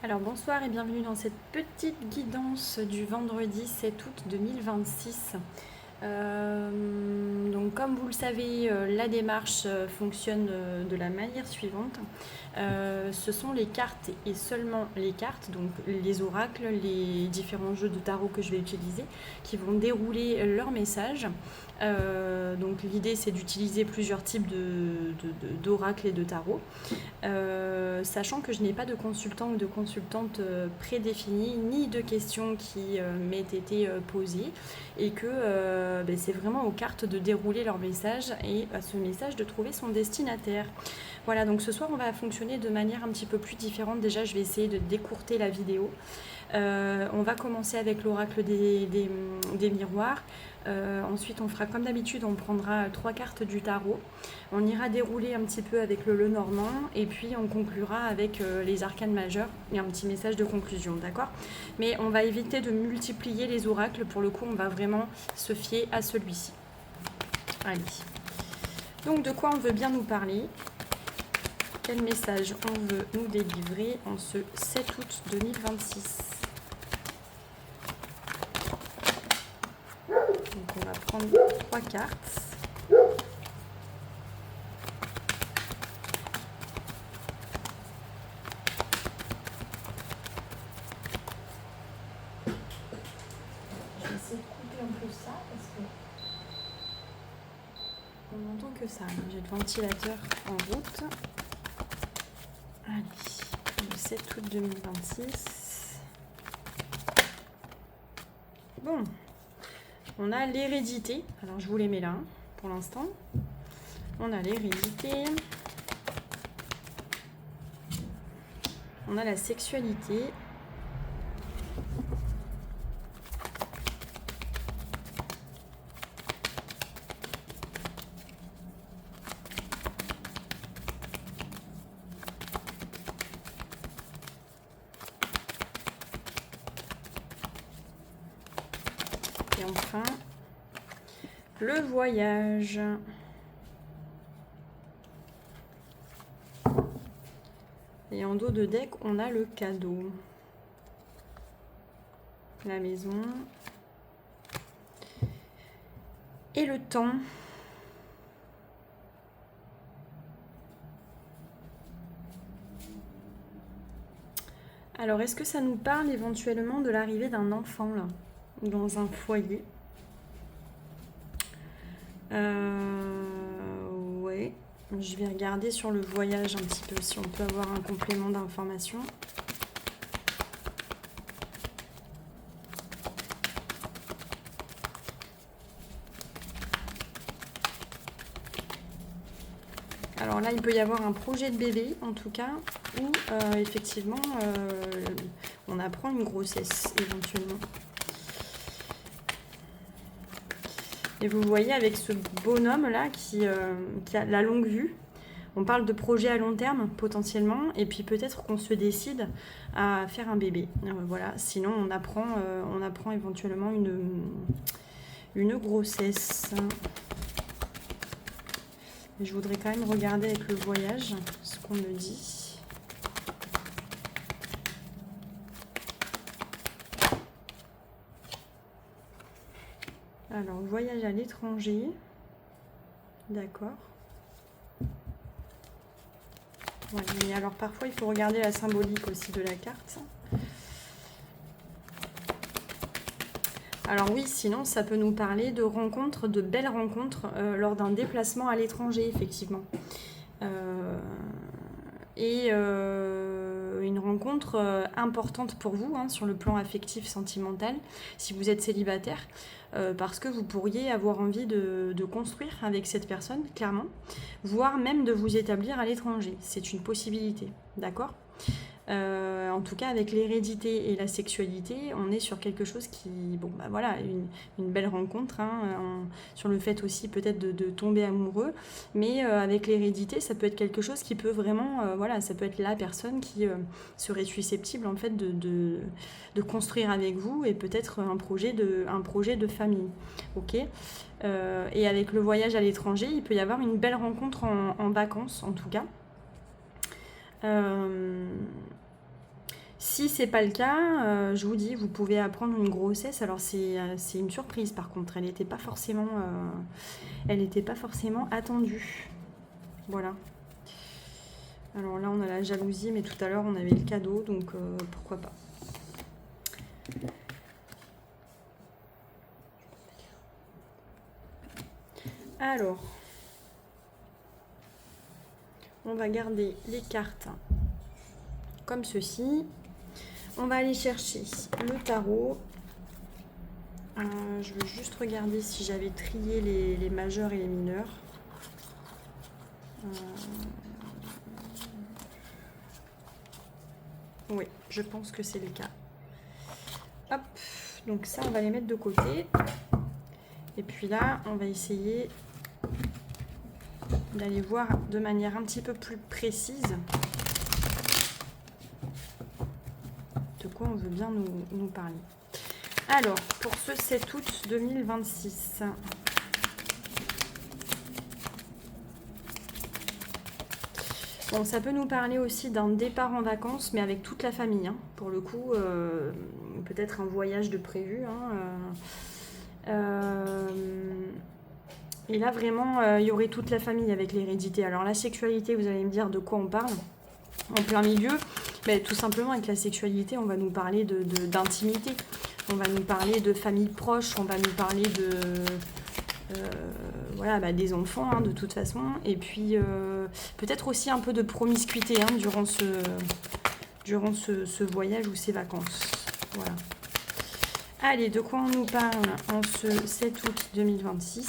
Alors bonsoir et bienvenue dans cette petite guidance du vendredi 7 août 2026. Donc comme vous le savez, la démarche fonctionne de la manière suivante. Ce sont les cartes et seulement les cartes, donc les oracles, les différents jeux de tarot que je vais utiliser, qui vont dérouler leur message. Donc l'idée c'est d'utiliser plusieurs types d'oracles et de tarot. Sachant que je n'ai pas de consultant ou de consultante prédéfinie, ni de questions qui m'aient été posées, et que c'est vraiment aux cartes de dérouler leur message et à ce message de trouver son destinataire. Voilà, donc ce soir on va fonctionner de manière un petit peu plus différente. Déjà je vais essayer de décourter la vidéo. On va commencer avec l'oracle des miroirs. Ensuite, on fera comme d'habitude, on prendra 3 cartes du tarot. On ira dérouler un petit peu avec le Lenormand et puis on conclura avec les arcanes majeurs et un petit message de conclusion, d'accord? Mais on va éviter de multiplier les oracles. Pour le coup, on va vraiment se fier à celui-ci. Allez. Donc, de quoi on veut bien nous parler? Quel message on veut nous délivrer en ce 7 août 2026? Donc on va prendre 3 cartes. Je vais essayer de couper un peu ça parce que on n'entend que ça. J'ai le ventilateur en route. Allez, le 7 août 2026. Bon, on a l'hérédité. Alors je vous les mets là pour l'instant. On a l'hérédité. On a la sexualité. Et enfin, le voyage. Et en dos de deck, on a le cadeau. La maison. Et le temps. Alors, est-ce que ça nous parle éventuellement de l'arrivée d'un enfant, là, dans un foyer? Ouais. Je vais regarder sur le voyage un petit peu, si on peut avoir un complément d'information. Alors là, il peut y avoir un projet de bébé, en tout cas, où effectivement, on apprend une grossesse, éventuellement. Et vous voyez, avec ce bonhomme-là qui a la longue vue, on parle de projet à long terme, potentiellement, et puis peut-être qu'on se décide à faire un bébé. Voilà, sinon on apprend éventuellement une grossesse. Je voudrais quand même regarder avec le voyage ce qu'on me dit. Alors, voyage à l'étranger. D'accord. Ouais, mais alors parfois il faut regarder la symbolique aussi de la carte. Alors oui, sinon ça peut nous parler de rencontres, de belles rencontres lors d'un déplacement à l'étranger, effectivement. Et une rencontre importante pour vous sur le plan affectif, sentimental, si vous êtes célibataire, parce que vous pourriez avoir envie de construire avec cette personne, clairement, voire même de vous établir à l'étranger. C'est une possibilité, d'accord ? En tout cas, avec l'hérédité et la sexualité, on est sur quelque chose qui, bon, bah voilà, une belle rencontre, sur le fait aussi peut-être de tomber amoureux, mais avec l'hérédité, ça peut être quelque chose qui peut vraiment, voilà, ça peut être la personne qui serait susceptible en fait de construire avec vous et peut-être un projet de famille, ok. Et avec le voyage à l'étranger, il peut y avoir une belle rencontre en vacances, en tout cas. Si c'est pas le cas, je vous dis, vous pouvez apprendre une grossesse. Alors c'est une surprise par contre, elle était pas forcément attendue. Voilà. Alors là on a la jalousie, mais tout à l'heure on avait le cadeau, donc pourquoi pas. Alors, on va garder les cartes comme ceci. On va aller chercher le tarot. Je veux juste regarder si j'avais trié les majeurs et les mineurs. Oui, je pense que c'est le cas. Hop, donc ça, on va les mettre de côté. Et puis là, on va essayer d'aller voir de manière un petit peu plus précise de quoi on veut bien nous parler. Alors, pour ce 7 août 2026, bon, ça peut nous parler aussi d'un départ en vacances, mais avec toute la famille. Hein. Pour le coup, peut-être un voyage de prévu. Et là, vraiment, il y aurait toute la famille avec l'hérédité. Alors, la sexualité, vous allez me dire de quoi on parle en plein milieu. Mais tout simplement, avec la sexualité, on va nous parler d'intimité. On va nous parler de famille proche. On va nous parler voilà, des enfants, hein, de toute façon. Et puis, peut-être aussi un peu de promiscuité hein, durant ce voyage ou ces vacances. Voilà. Allez, de quoi on nous parle en ce 7 août 2026 ?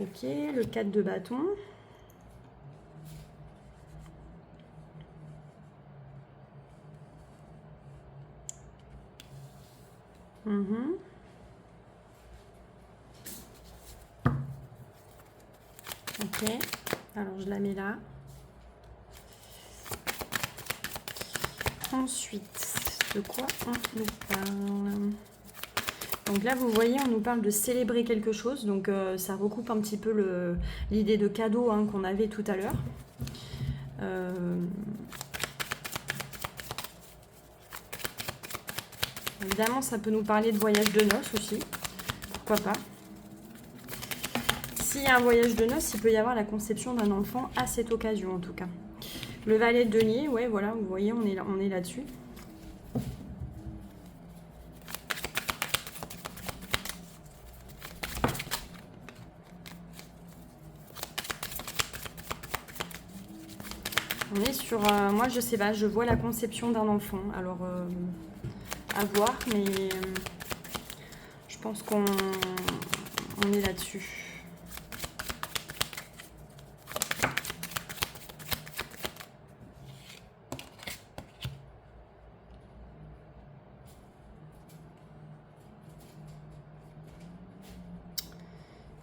Ok, le 4 de bâton. Ok, alors je la mets là. Ensuite, de quoi on nous parle ? Donc là, vous voyez, on nous parle de célébrer quelque chose. Donc ça recoupe un petit peu l'idée de cadeau hein, qu'on avait tout à l'heure. Évidemment, ça peut nous parler de voyage de noces aussi. Pourquoi pas ? S'il y a un voyage de noces, il peut y avoir la conception d'un enfant à cette occasion, en tout cas. Le valet de denier, ouais, voilà, vous voyez, on est là-dessus. On est sur, moi je sais pas, je vois la conception d'un enfant. Alors, à voir, mais je pense qu'on est là-dessus.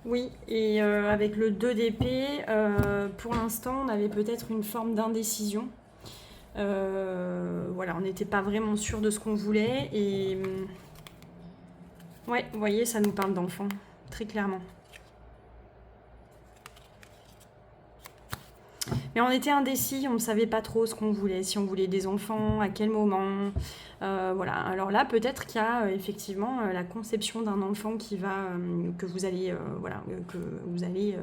Oui, et avec le 2 d'épée, pour l'instant, on avait peut-être une forme d'indécision. Voilà, on n'était pas vraiment sûr de ce qu'on voulait. Et ouais, vous voyez, ça nous parle d'enfants, très clairement. Mais on était indécis, on ne savait pas trop ce qu'on voulait, si on voulait des enfants, à quel moment. Voilà. Alors là, peut-être qu'il y a effectivement la conception d'un enfant que vous allez,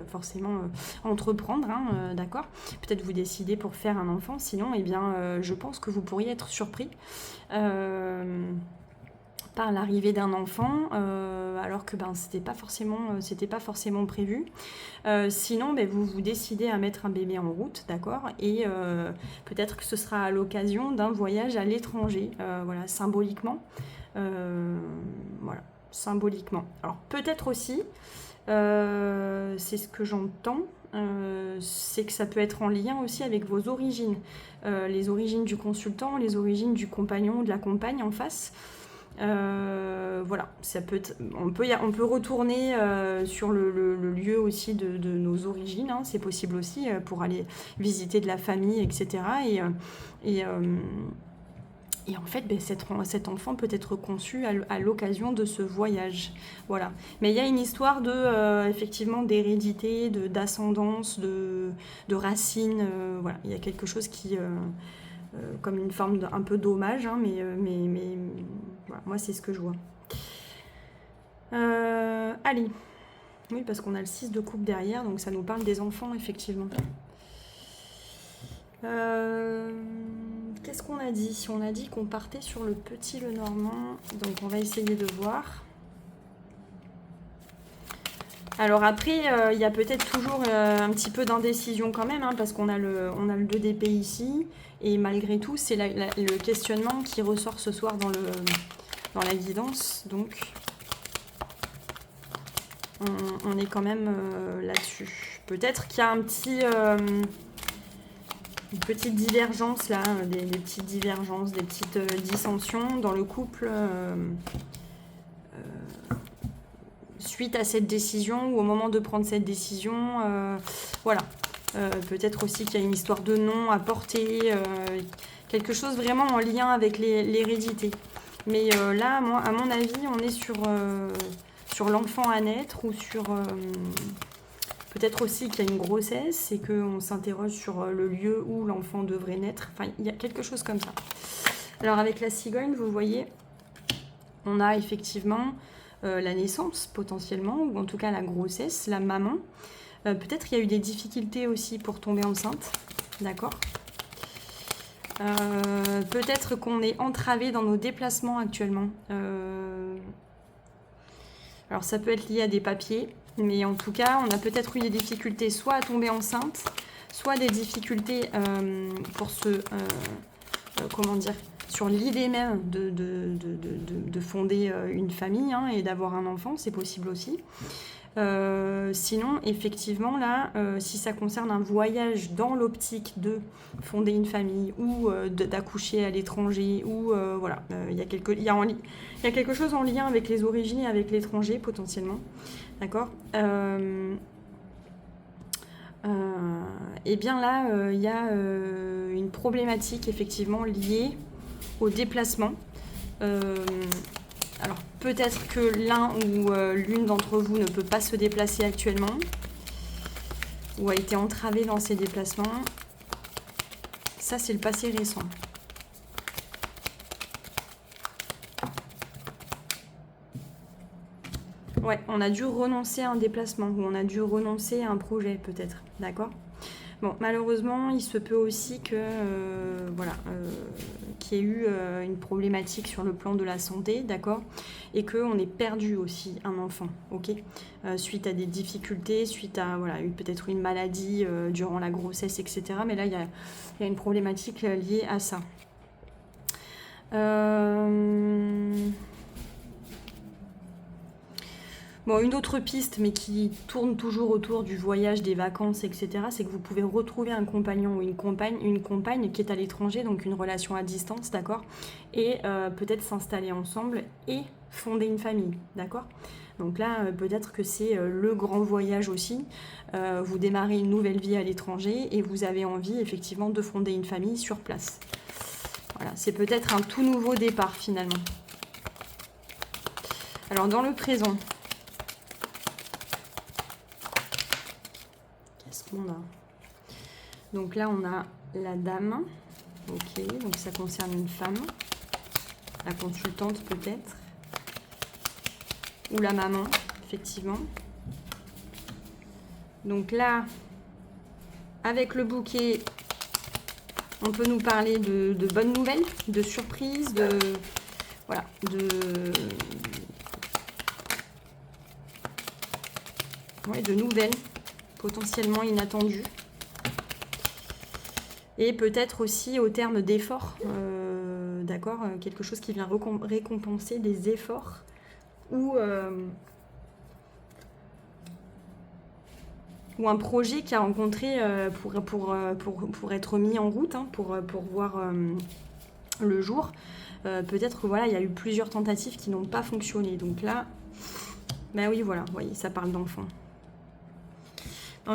forcément entreprendre, hein, d'accord. Peut-être vous décidez pour faire un enfant, sinon, eh bien, je pense que vous pourriez être surpris. Par l'arrivée d'un enfant, alors que c'était pas forcément prévu. Sinon, vous décidez à mettre un bébé en route, d'accord, et peut-être que ce sera à l'occasion d'un voyage à l'étranger, voilà, symboliquement. Voilà, symboliquement. Alors peut-être aussi, c'est ce que j'entends, c'est que ça peut être en lien aussi avec vos origines, les origines du consultant, les origines du compagnon ou de la compagne en face. Voilà, ça peut être, on peut retourner sur le lieu aussi de nos origines, hein, c'est possible aussi pour aller visiter de la famille, etc. Et, euh, et en fait, ben, cet enfant peut être conçu à l'occasion de ce voyage. Voilà. Mais il y a une histoire effectivement, d'hérédité, d'ascendance, de racines. Voilà. Il y a quelque chose qui, comme une forme un peu d'hommage, hein, mais voilà, moi, c'est ce que je vois. Allez. Oui, parce qu'on a le 6 de coupe derrière, donc ça nous parle des enfants, effectivement. Qu'est-ce qu'on a dit? On a dit qu'on partait sur le petit Lenormand, donc on va essayer de voir. Alors après, il y a peut-être toujours un petit peu d'indécision quand même, hein, parce qu'on a on a le 2 d'épée ici, et malgré tout, c'est le questionnement qui ressort ce soir dans la guidance, donc on est quand même là-dessus. Peut-être qu'il y a une petite divergence là, des petites divergences, des petites dissensions dans le couple suite à cette décision ou au moment de prendre cette décision. Voilà. Peut-être aussi qu'il y a une histoire de nom à porter, quelque chose vraiment en lien avec l'hérédité. Mais là, moi, à mon avis, on est sur l'enfant à naître ou sur... peut-être aussi qu'il y a une grossesse et qu'on s'interroge sur le lieu où l'enfant devrait naître. Enfin, il y a quelque chose comme ça. Alors, avec la cigogne, vous voyez, on a effectivement la naissance, potentiellement, ou en tout cas la grossesse, la maman. Peut-être qu'il y a eu des difficultés aussi pour tomber enceinte. D'accord. Peut-être qu'on est entravé dans nos déplacements actuellement. Alors, ça peut être lié à des papiers. Mais en tout cas, on a peut-être eu des difficultés soit à tomber enceinte, soit des difficultés pour comment dire, sur l'idée même de fonder une famille, hein, et d'avoir un enfant, c'est possible aussi. Sinon, effectivement, là, si ça concerne un voyage dans l'optique de fonder une famille ou d'accoucher à l'étranger, ou voilà, il y a quelque chose en lien avec les origines et avec l'étranger potentiellement. D'accord. Et bien là, il y a une problématique effectivement liée au déplacement. Alors peut-être que l'un ou l'une d'entre vous ne peut pas se déplacer actuellement ou a été entravé dans ses déplacements. Ça, c'est le passé récent. Ouais, on a dû renoncer à un déplacement ou on a dû renoncer à un projet peut-être, d'accord. Bon, malheureusement, il se peut aussi que qu'il y ait eu une problématique sur le plan de la santé, d'accord, et qu'on ait perdu aussi un enfant, ok, suite à des difficultés, suite à peut-être une maladie durant la grossesse, etc. Mais là, il y a une problématique liée à ça. Bon, une autre piste, mais qui tourne toujours autour du voyage, des vacances, etc., c'est que vous pouvez retrouver un compagnon ou une compagne qui est à l'étranger, donc une relation à distance, d'accord, et peut-être s'installer ensemble et fonder une famille, d'accord. Donc là, peut-être que c'est le grand voyage aussi. Vous démarrez une nouvelle vie à l'étranger et vous avez envie effectivement de fonder une famille sur place. Voilà, c'est peut-être un tout nouveau départ finalement. Alors dans le présent, on a. Donc là, on a la dame. Ok, donc ça concerne une femme. La consultante peut-être. Ou la maman, effectivement. Donc là, avec le bouquet, on peut nous parler de bonnes nouvelles, de surprises, de nouvelles potentiellement inattendues. Et peut-être aussi au terme d'efforts, d'accord, quelque chose qui vient récompenser des efforts ou un projet qui a rencontré pour être mis en route, hein, pour voir le jour. peut-être que voilà, il y a eu plusieurs tentatives qui n'ont pas fonctionné. Donc là, ben oui, voilà, vous voyez, ça parle d'enfant.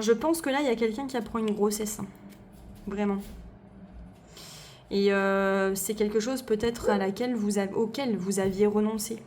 Je pense que là, il y a quelqu'un qui apprend une grossesse, hein. Vraiment. Et c'est quelque chose peut-être auquel vous aviez renoncé.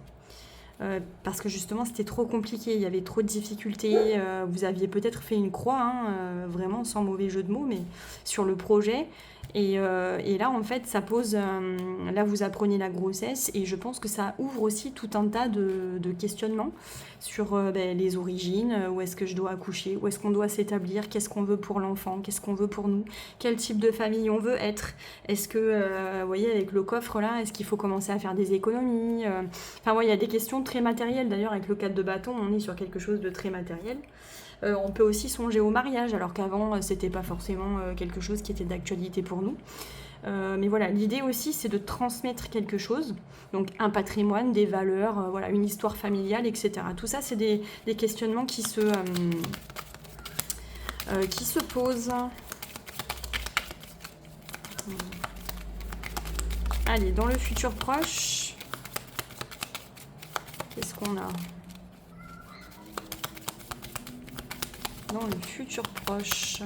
Parce que justement c'était trop compliqué, il y avait trop de difficultés, vous aviez peut-être fait une croix, hein, vraiment sans mauvais jeu de mots, mais sur le projet. Et là en fait ça pose, là vous apprenez la grossesse et je pense que ça ouvre aussi tout un tas de questionnements sur les origines, où est-ce que je dois accoucher, où est-ce qu'on doit s'établir, qu'est-ce qu'on veut pour l'enfant, qu'est-ce qu'on veut pour nous, quel type de famille on veut être, est-ce que, vous voyez avec le coffre là, est-ce qu'il faut commencer à faire des économies, enfin ouais, il y a des questions très matérielles, d'ailleurs avec le 4 de bâton on est sur quelque chose de très matériel. On peut aussi songer au mariage, alors qu'avant, c'était pas forcément quelque chose qui était d'actualité pour nous. Mais voilà, l'idée aussi, c'est de transmettre quelque chose, donc un patrimoine, des valeurs, voilà, une histoire familiale, etc. Tout ça, c'est des questionnements qui se posent. Allez, dans le futur proche, qu'est-ce qu'on a ? Dans le futur proche.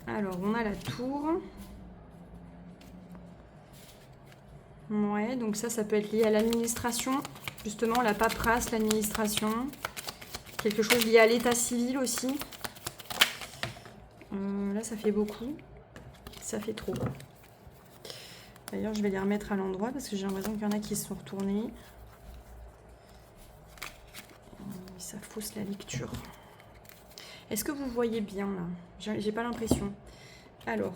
Alors, on a la tour. Ouais, donc ça peut être lié à l'administration. Justement, la paperasse, l'administration. Quelque chose lié à l'état civil aussi. Là, ça fait beaucoup. Ça fait trop. D'ailleurs, je vais les remettre à l'endroit parce que j'ai l'impression qu'il y en a qui se sont retournés. Ça fausse la lecture. Est-ce que vous voyez bien là? J'ai pas l'impression. Alors,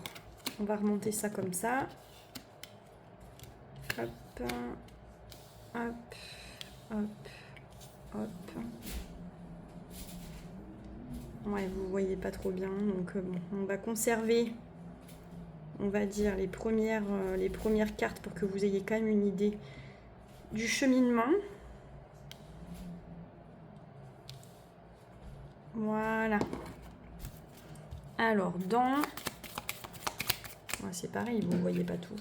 on va remonter ça comme ça. Hop, hop, hop, hop. Ouais, vous voyez pas trop bien, donc bon, on va conserver, on va dire, les premières cartes pour que vous ayez quand même une idée du cheminement. Voilà. Alors, ouais, c'est pareil, vous ne voyez pas tout.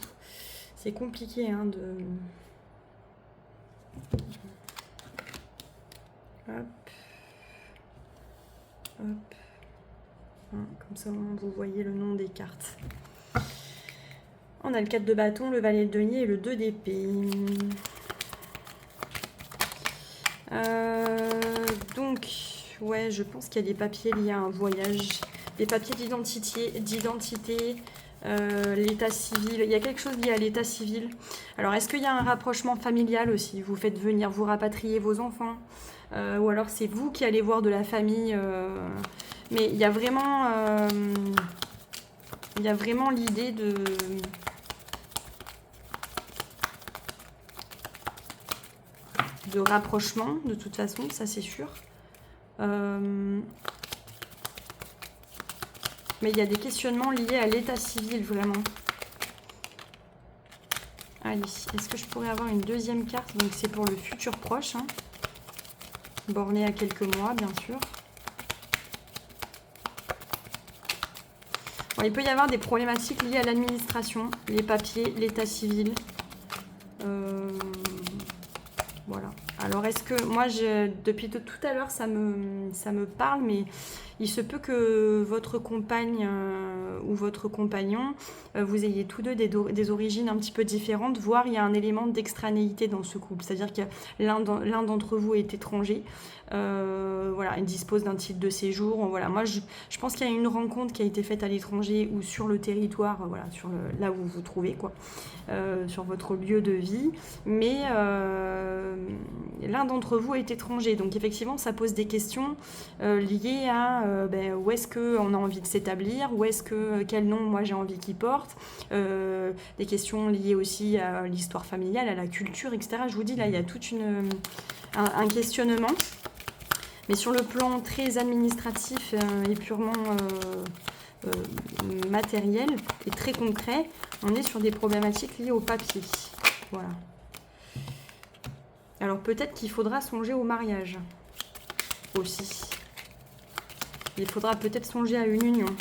C'est compliqué hein, de... Hop. Hop. Comme ça, vous voyez le nom des cartes. On a le 4 de bâton, le valet de denier et le 2 d'épée. Donc, ouais, je pense qu'il y a des papiers liés à un voyage, des papiers d'identité, l'état civil. Il y a quelque chose lié à l'état civil. Alors, est-ce qu'il y a un rapprochement familial aussi? Vous faites venir, vous rapatrier vos enfants, ou alors c'est vous qui allez voir de la famille. Mais il y a vraiment l'idée de rapprochement, de toute façon, ça c'est sûr. Mais il y a des questionnements liés à l'état civil, vraiment. Allez, est-ce que je pourrais avoir une deuxième carte? Donc c'est pour le futur proche, hein. Borné à quelques mois, bien sûr. Bon, il peut y avoir des problématiques liées à l'administration, les papiers, l'état civil. Voilà. Alors, est-ce que... Moi, depuis tout à l'heure, ça me parle, mais il se peut que votre compagne ou votre compagnon, vous ayez tous deux des origines un petit peu différentes, voire il y a un élément d'extranéité dans ce couple. C'est-à-dire que l'un d'entre vous est étranger. Voilà, il dispose d'un titre de séjour. Voilà, moi, je pense qu'il y a une rencontre qui a été faite à l'étranger ou sur le territoire, voilà, là où vous vous trouvez, quoi, sur votre lieu de vie. Mais l'un d'entre vous est étranger. Donc, effectivement, ça pose des questions liées à où est-ce qu'on a envie de s'établir, quel nom moi j'ai envie qu'il porte, des questions liées aussi à l'histoire familiale, à la culture, etc. Je vous dis, là, il y a tout un questionnement. Mais sur le plan très administratif et purement matériel et très concret, on est sur des problématiques liées au papier. Voilà. Alors peut-être qu'il faudra songer au mariage aussi. Il faudra peut-être songer à une union.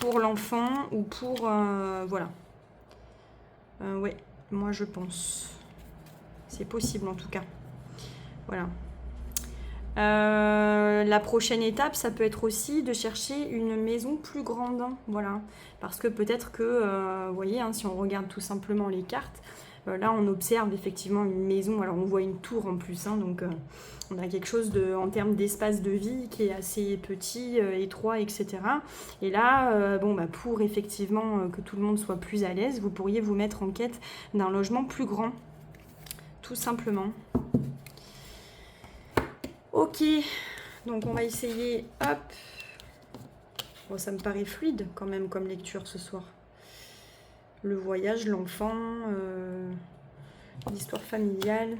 pour l'enfant ou pour... voilà. Ouais, moi je pense. C'est possible en tout cas. Voilà. La prochaine étape, ça peut être aussi de chercher une maison plus grande. Voilà. Parce que peut-être que, vous voyez, hein, si on regarde tout simplement les cartes, là on observe effectivement une maison. Alors on voit une tour en plus, hein, donc on a quelque chose en termes d'espace de vie qui est assez petit, étroit, etc. Et là, bon, bah, pour effectivement que tout le monde soit plus à l'aise, vous pourriez vous mettre en quête d'un logement plus grand. Tout simplement. Ok, donc on va essayer, hop. Bon, ça me paraît fluide quand même comme lecture ce soir. Le voyage, l'enfant, l'histoire familiale,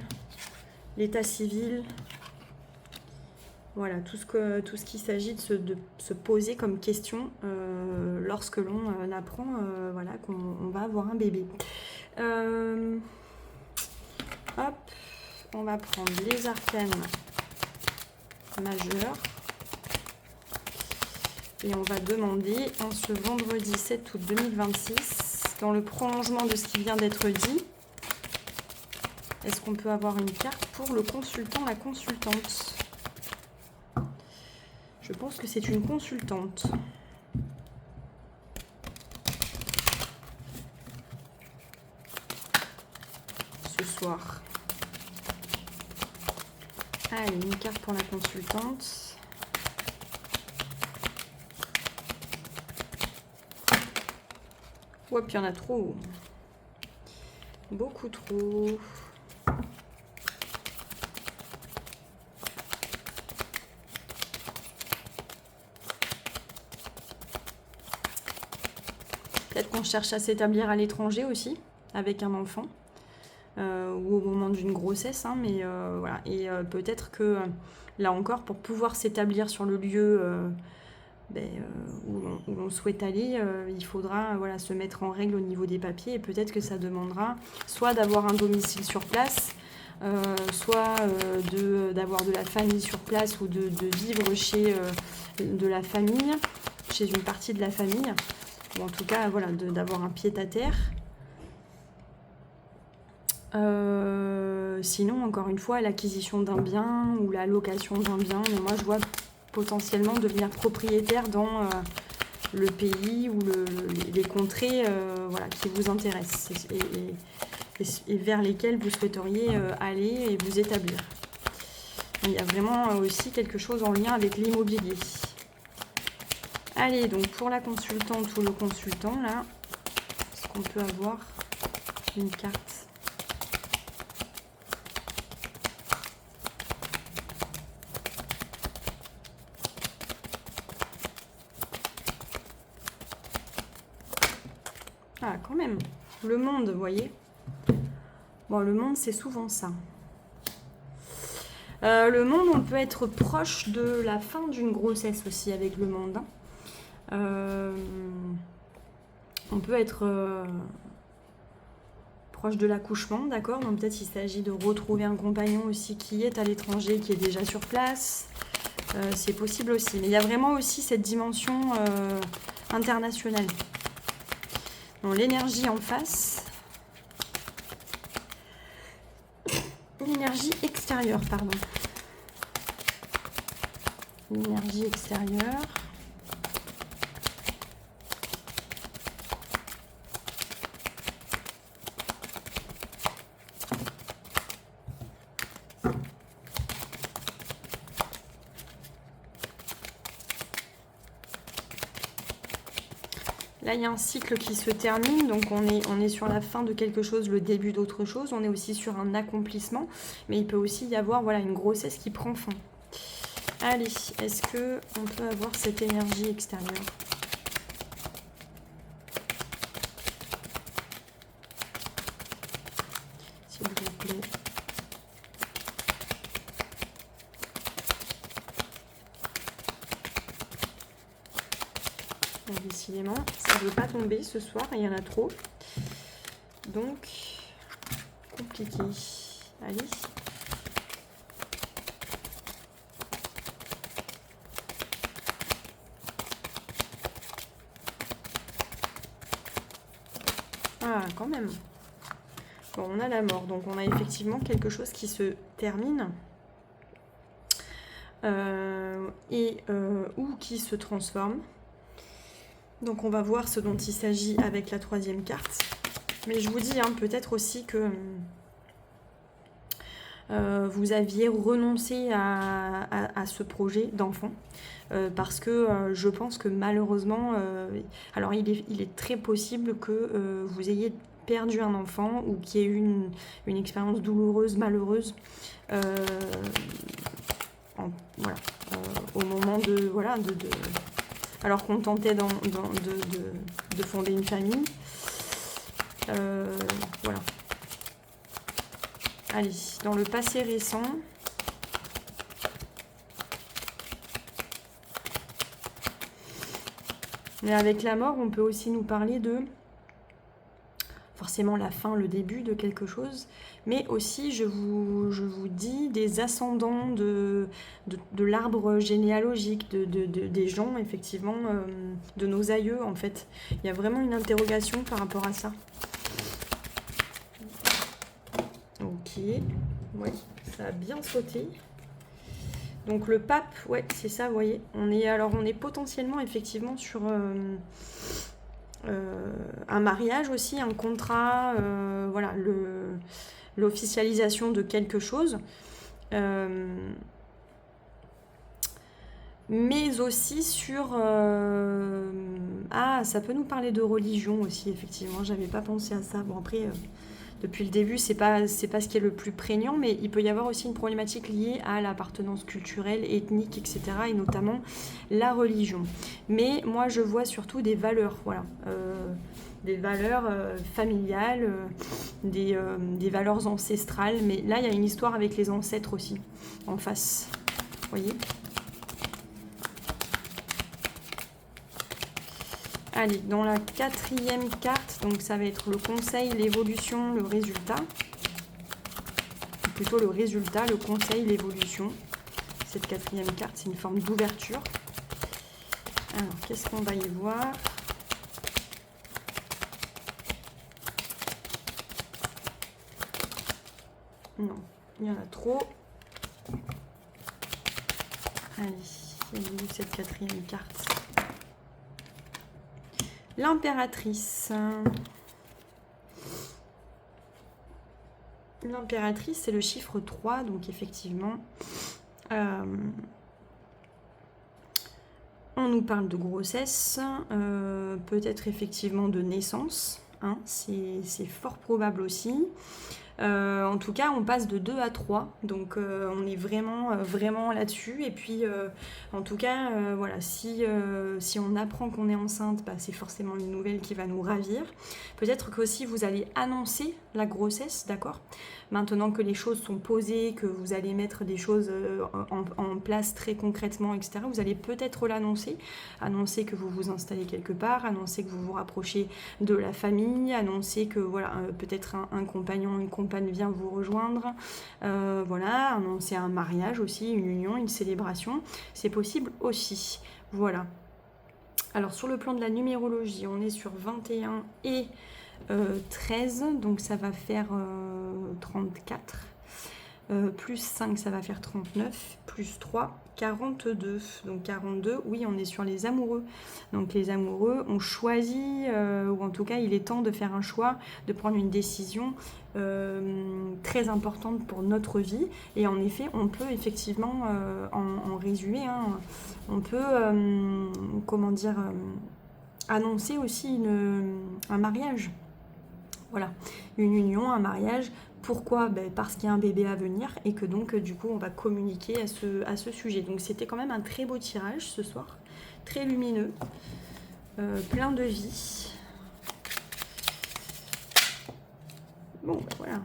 l'état civil. Voilà, tout ce qu'il s'agit de se poser comme question lorsque l'on apprend voilà, qu'on va avoir un bébé. Hop, on va prendre les arcanes majeur et on va demander en ce vendredi 7 août 2026, dans le prolongement de ce qui vient d'être dit, est-ce qu'on peut avoir une carte pour le consultant, la consultante? Je pense que c'est une consultante. Ce soir. Allez, une carte pour la consultante. Hop, il y en a trop. Beaucoup trop. Peut-être qu'on cherche à s'établir à l'étranger aussi, avec un enfant. Ou au moment d'une grossesse, hein, mais voilà. Et peut-être que là encore, pour pouvoir s'établir sur le lieu où l'on souhaite aller, il faudra voilà, se mettre en règle au niveau des papiers, et peut-être que ça demandera soit d'avoir un domicile sur place, soit d'avoir de la famille sur place, ou de vivre chez de la famille, chez une partie de la famille, ou en tout cas voilà, d'avoir un pied-à-terre. Sinon, encore une fois, l'acquisition d'un bien ou la location d'un bien. Mais moi, je vois potentiellement devenir propriétaire dans le pays ou les contrées voilà, qui vous intéressent et vers lesquelles vous souhaiteriez aller et vous établir. Il y a vraiment aussi quelque chose en lien avec l'immobilier. Allez, donc pour la consultante ou le consultant, là, est-ce qu'on peut avoir une carte ? Ah, quand même. Le monde, vous voyez. Bon, le monde, c'est souvent ça. Le monde, on peut être proche de la fin d'une grossesse aussi avec le monde. On peut être proche de l'accouchement, d'accord. Donc peut-être il s'agit de retrouver un compagnon aussi qui est à l'étranger, qui est déjà sur place. C'est possible aussi. Mais il y a vraiment aussi cette dimension internationale. L'énergie en face, l'énergie extérieure, pardon. L'énergie extérieure. Là, il y a un cycle qui se termine, donc on est sur la fin de quelque chose, le début d'autre chose. On est aussi sur un accomplissement, mais il peut aussi y avoir voilà, une grossesse qui prend fin. Allez, est-ce qu'on peut avoir cette énergie extérieure ? S'il vous plaît. Décidément, ça ne veut pas tomber ce soir, il y en a trop. Donc, compliqué. Allez. quand même. Bon, on a la mort, donc on a effectivement quelque chose qui se termine ou qui se transforme. Donc on va voir ce dont il s'agit avec la troisième carte. Mais je vous dis, hein, peut-être aussi que vous aviez renoncé à ce projet d'enfant. Parce que je pense que malheureusement, alors il est très possible que vous ayez perdu un enfant ou qu'il y ait eu une expérience douloureuse, malheureuse, voilà, au moment de, voilà, alors qu'on tentait de fonder une famille. Voilà. Allez, dans le passé récent. Mais avec la mort, on peut aussi nous parler de forcément la fin, le début de quelque chose, mais aussi, je vous dis, des ascendants de l'arbre généalogique, des gens, effectivement, de nos aïeux, en fait. Il y a vraiment une interrogation par rapport à ça. Ok, ouais, ça a bien sauté. Donc le pape, ouais, c'est ça, vous voyez. On est potentiellement, effectivement, sur un mariage aussi, un contrat, voilà, l'officialisation de quelque chose. Mais aussi sur... ça peut nous parler de religion aussi, effectivement. J'avais pas pensé à ça. Bon, après... Depuis le début, c'est pas ce qui est le plus prégnant, mais il peut y avoir aussi une problématique liée à l'appartenance culturelle, ethnique, etc., et notamment la religion. Mais moi, je vois surtout des valeurs, voilà, des valeurs familiales, des valeurs ancestrales. Mais là, il y a une histoire avec les ancêtres aussi, en face. Vous voyez ? Allez, dans la quatrième carte, donc ça va être le conseil, l'évolution, le résultat. Ou plutôt le résultat, le conseil, l'évolution. Cette quatrième carte, c'est une forme d'ouverture. Alors, qu'est-ce qu'on va y voir ? Non, il y en a trop. Allez, il y a où cette quatrième carte ? L'impératrice. L'impératrice, c'est le chiffre 3, donc effectivement, on nous parle de grossesse, peut-être effectivement de naissance, hein, c'est fort probable aussi. En tout cas, on passe de 2 à 3, donc on est vraiment là-dessus. Et puis, en tout cas, voilà, si on apprend qu'on est enceinte, bah, c'est forcément une nouvelle qui va nous ravir. Peut-être qu'aussi vous allez annoncer la grossesse, d'accord ? Maintenant que les choses sont posées, que vous allez mettre des choses en place très concrètement, etc., vous allez peut-être l'annoncer. Annoncer que vous vous installez quelque part, annoncer que vous vous rapprochez de la famille, annoncer que voilà, peut-être un compagnon, une compagne vient vous rejoindre, voilà, annoncer un mariage aussi, une union, une célébration, c'est possible aussi. Voilà. Alors sur le plan de la numérologie, on est sur 21 et 13, donc ça va faire 34. Plus 5, ça va faire 39. Plus 3, 42. Donc 42, oui, on est sur les amoureux. Donc les amoureux ont choisi, ou en tout cas, il est temps de faire un choix, de prendre une décision très importante pour notre vie. Et en effet, on peut effectivement, en résumé, hein, on peut, annoncer aussi un mariage. Voilà, une union, un mariage. Pourquoi ? Parce qu'il y a un bébé à venir et que donc du coup on va communiquer à ce sujet. Donc c'était quand même un très beau tirage ce soir, très lumineux, plein de vie. Bon, voilà.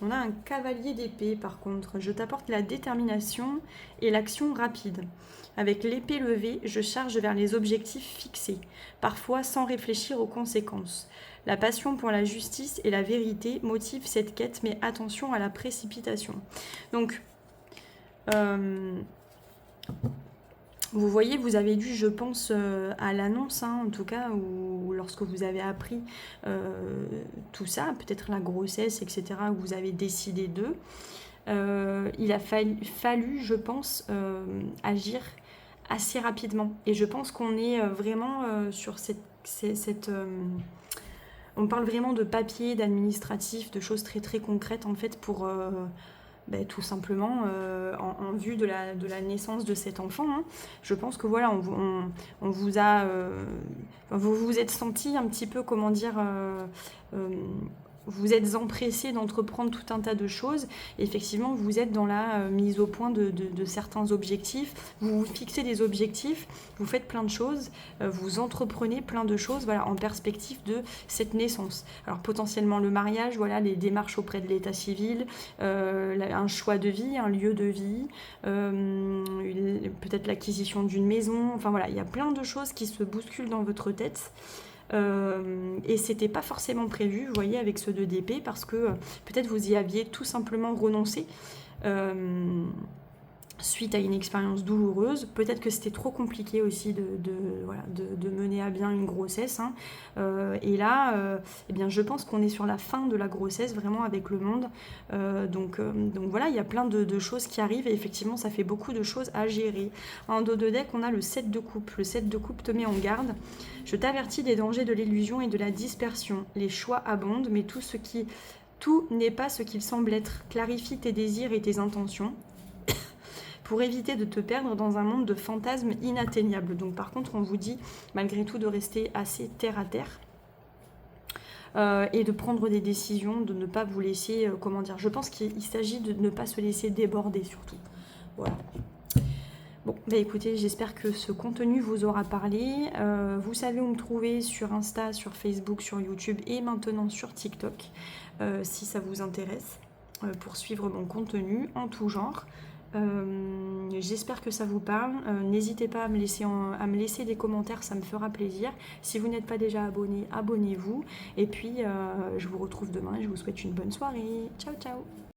On a un cavalier d'épée par contre. Je t'apporte la détermination et l'action rapide. Avec l'épée levée, je charge vers les objectifs fixés, parfois sans réfléchir aux conséquences. La passion pour la justice et la vérité motive cette quête, mais attention à la précipitation. Donc, Vous voyez, vous avez dû, je pense, à l'annonce, hein, en tout cas, ou lorsque vous avez appris tout ça, peut-être la grossesse, etc., où vous avez décidé d'eux, il a fallu, je pense, agir assez rapidement. Et je pense qu'on est vraiment sur on parle vraiment de papier, d'administratif, de choses très très concrètes en fait pour tout simplement en vue de la naissance de cet enfant. Hein. Je pense que voilà, on vous a, vous vous êtes senti un petit peu, comment dire, euh, vous êtes empressé d'entreprendre tout un tas de choses. Et effectivement, vous êtes dans la mise au point de certains objectifs. Vous vous fixez des objectifs, vous faites plein de choses, vous entreprenez plein de choses voilà, en perspective de cette naissance. Alors potentiellement le mariage, voilà, les démarches auprès de l'état civil, un choix de vie, un lieu de vie, peut-être l'acquisition d'une maison. Enfin voilà, il y a plein de choses qui se bousculent dans votre tête. Et c'était pas forcément prévu, vous voyez, avec ce 2DP, parce que peut-être vous y aviez tout simplement renoncé suite à une expérience douloureuse. Peut-être que c'était trop compliqué aussi de mener à bien une grossesse. Hein. Et là, eh bien, je pense qu'on est sur la fin de la grossesse, vraiment avec le monde. Donc voilà, il y a plein de choses qui arrivent et effectivement, ça fait beaucoup de choses à gérer. En dos de deck, on a le 7 de coupe. Le 7 de coupe te met en garde. Je t'avertis des dangers de l'illusion et de la dispersion. Les choix abondent, mais tout n'est pas ce qu'il semble être. Clarifie tes désirs et tes intentions pour éviter de te perdre dans un monde de fantasmes inatteignables. Donc par contre, on vous dit malgré tout de rester assez terre à terre et de prendre des décisions, de ne pas vous laisser, comment dire, je pense qu'il s'agit de ne pas se laisser déborder surtout. Voilà. Bon, bah écoutez, j'espère que ce contenu vous aura parlé. Vous savez où me trouver sur Insta, sur Facebook, sur YouTube et maintenant sur TikTok, si ça vous intéresse, pour suivre mon contenu en tout genre. J'espère que ça vous parle. N'hésitez pas à me laisser des commentaires, ça me fera plaisir. Si vous n'êtes pas déjà abonné, abonnez-vous. Et puis, je vous retrouve demain et je vous souhaite une bonne soirée. Ciao, ciao!